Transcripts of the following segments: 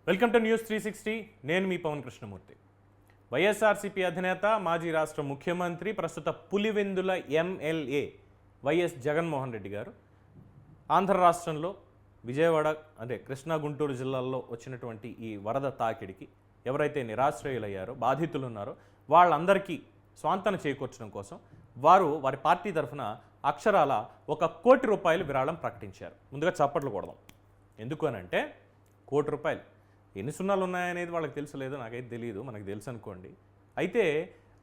Welcome to news 360. నేను మీ పవన్ కృష్ణమూర్తి. వైఎస్ఆర్సీపీ అధినేత మాజీ రాష్ట్ర ముఖ్యమంత్రి ప్రస్తుత పులివెందుల ఎమ్మెల్యే వైఎస్ జగన్మోహన్ రెడ్డి గారు ఆంధ్ర రాష్ట్రంలో విజయవాడ అంటే కృష్ణా గుంటూరు జిల్లాల్లో వచ్చినటువంటి ఈ వరద తాకిడికి ఎవరైతే నిరాశ్రయులయ్యారో బాధితులు ఉన్నారో వాళ్ళందరికీ స్వాంతన చేకూర్చడం కోసం వారి పార్టీ తరఫున అక్షరాల ₹1 కోటి విరాళం ప్రకటించారు. ముందుగా చప్పట్లు కొడదాం. ఎందుకు అనంటే ₹1 కోటి ఎన్ని సున్నాలు ఉన్నాయనేది వాళ్ళకి తెలుసలేదు, నాకైతే తెలియదు, మనకు తెలుసు అనుకోండి. అయితే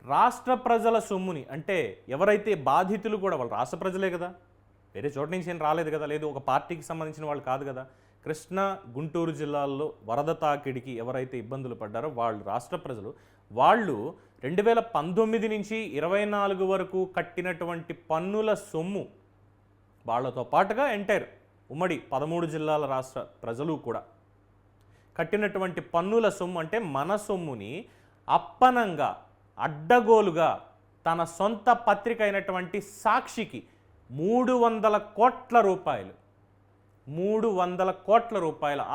రాష్ట్ర ప్రజల సొమ్ముని, అంటే ఎవరైతే బాధితులు కూడా వాళ్ళు రాష్ట్ర ప్రజలే కదా, వేరే చోట నుంచి ఏం రాలేదు కదా, లేదు ఒక పార్టీకి సంబంధించిన వాళ్ళు కాదు కదా. కృష్ణా గుంటూరు జిల్లాల్లో వరద తాకిడికి ఎవరైతే ఇబ్బందులు పడ్డారో వాళ్ళు రాష్ట్ర ప్రజలు, వాళ్ళు 2019 నుంచి 24 వరకు కట్టినటువంటి పన్నుల సొమ్ము వాళ్లతో పాటుగా ఎంటైర్ ఉమ్మడి 13 జిల్లాల రాష్ట్ర ప్రజలు కూడా కట్టినటువంటి పన్నుల సొమ్ము, అంటే మన సొమ్ముని అప్పనంగా అడ్డగోలుగా తన సొంత పత్రిక అయినటువంటి సాక్షికి ₹300 కోట్ల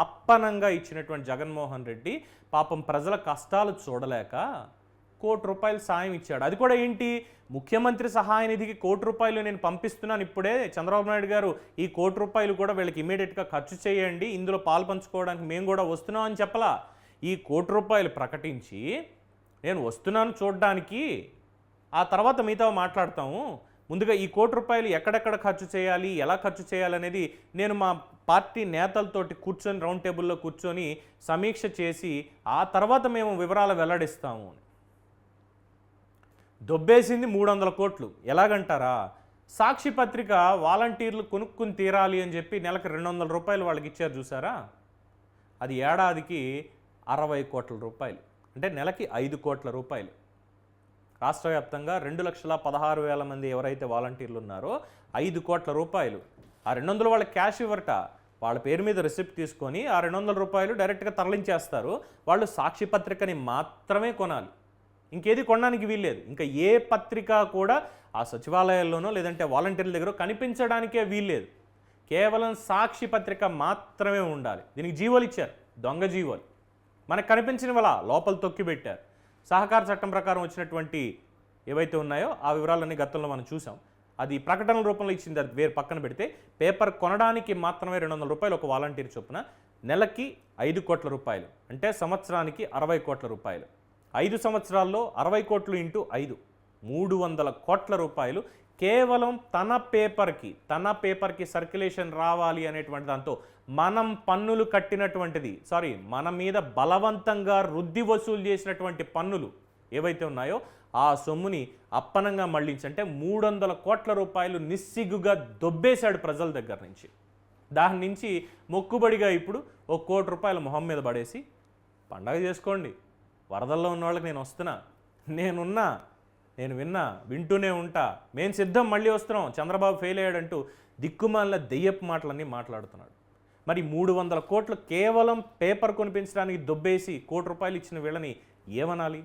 అప్పనంగా ఇచ్చినటువంటి జగన్మోహన్ రెడ్డి పాపం ప్రజల కష్టాలు చూడలేక ₹1 కోటి సాయం ఇచ్చాడు. అది కూడా ఏంటి, ముఖ్యమంత్రి సహాయ నిధికి ₹1 నేను పంపిస్తున్నాను ఇప్పుడే, చంద్రబాబు నాయుడు గారు ఈ ₹1 కూడా వీళ్ళకి ఇమీడియట్గా ఖర్చు చేయండి, ఇందులో పాలు పంచుకోవడానికి మేము కూడా వస్తున్నాం అని చెప్పలా. ఈ ₹1 ప్రకటించి నేను వస్తున్నాను చూడడానికి, ఆ తర్వాత మీతో మాట్లాడతాము, ముందుగా ఈ ₹1 ఎక్కడెక్కడ ఖర్చు చేయాలి, ఎలా ఖర్చు చేయాలనేది నేను మా పార్టీ నేతలతోటి కూర్చొని రౌండ్ టేబుల్లో కూర్చొని సమీక్ష చేసి ఆ తర్వాత మేము వివరాలు వెల్లడిస్తాము. దొబ్బేసింది ₹300 కోట్లు. ఎలాగంటారా, సాక్షి పత్రిక వాలంటీర్లు కొనుక్కుని తీరాలి అని చెప్పి నెలకు ₹200 వాళ్ళకి ఇచ్చారు చూసారా, అది ఏడాదికి ₹60 కోట్ల, అంటే నెలకి ₹5 కోట్ల. రాష్ట్ర వ్యాప్తంగా 2,16,000 మంది ఎవరైతే వాలంటీర్లు ఉన్నారో ₹5 కోట్ల. ఆ 200 వాళ్ళకి క్యాష్ ఇవ్వరట, వాళ్ళ పేరు మీద రిసిప్ట్ తీసుకొని ఆ ₹200 డైరెక్ట్గా తరలించేస్తారు. వాళ్ళు సాక్షి పత్రికని మాత్రమే కొనాలి, ఇంకేది కొనడానికి వీల్లేదు. ఇంకా ఏ పత్రిక కూడా ఆ సచివాలయాల్లోనో లేదంటే వాలంటీర్ల దగ్గర కనిపించడానికే వీల్లేదు. కేవలం సాక్షి పత్రిక మాత్రమే ఉండాలి. దీనికి జీవోలు ఇచ్చారు, దొంగ జీవోలు. మనకు కనిపించిన వల్ల లోపల తొక్కి పెట్టారు. సహకార చట్టం ప్రకారం వచ్చినటువంటి ఏవైతే ఉన్నాయో ఆ వివరాలన్నీ గతంలో మనం చూసాం. అది ప్రకటనల రూపంలో ఇచ్చింది, అది వేరు పక్కన పెడితే పేపర్ కొనడానికి మాత్రమే ₹200 ఒక వాలంటీర్ చొప్పున, నెలకి ₹5 కోట్ల, అంటే సంవత్సరానికి ₹60 కోట్ల. 5 సంవత్సరాల్లో 60 కోట్లు ఇంటూ 5 ₹300 కోట్ల కేవలం తన పేపర్కి సర్క్యులేషన్ రావాలి అనేటువంటి దాంతో మనం పన్నులు కట్టినటువంటిది, మన మీద బలవంతంగా రుద్ది వసూలు చేసినటువంటి పన్నులు ఏవైతే ఉన్నాయో ఆ సొమ్ముని అప్పనంగా మళ్లించి, అంటే ₹300 కోట్ల నిస్సిగ్గుగా దొబ్బేశాడు ప్రజల దగ్గర నుంచి. దాని నుంచి మొక్కుబడిగా ఇప్పుడు ₹1 కోటి మొహం మీద పడేసి పండగ చేసుకోండి, వరదల్లో ఉన్న వాళ్ళకి నేను వస్తున్నా, నేను వింటూనే ఉంటా, మేము సిద్ధం, మళ్ళీ వస్తున్నాం, చంద్రబాబు ఫెయిల్ అయ్యాడంటూ దిక్కుమాలిన దెయ్యపు మాటలన్నీ మాట్లాడుతున్నాడు. మరి ₹300 కోట్లు కేవలం పేపర్ కొనిపించడానికి దొబ్బేసి ₹1 కోటి ఇచ్చిన వీళ్ళని ఏమనాలి?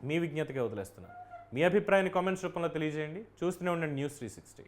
మీ విజ్ఞతగా వదిలేస్తున్నాను. మీ అభిప్రాయాన్ని కామెంట్స్ రూపంలో తెలియజేయండి. చూస్తూనే ఉండండి న్యూస్ 360.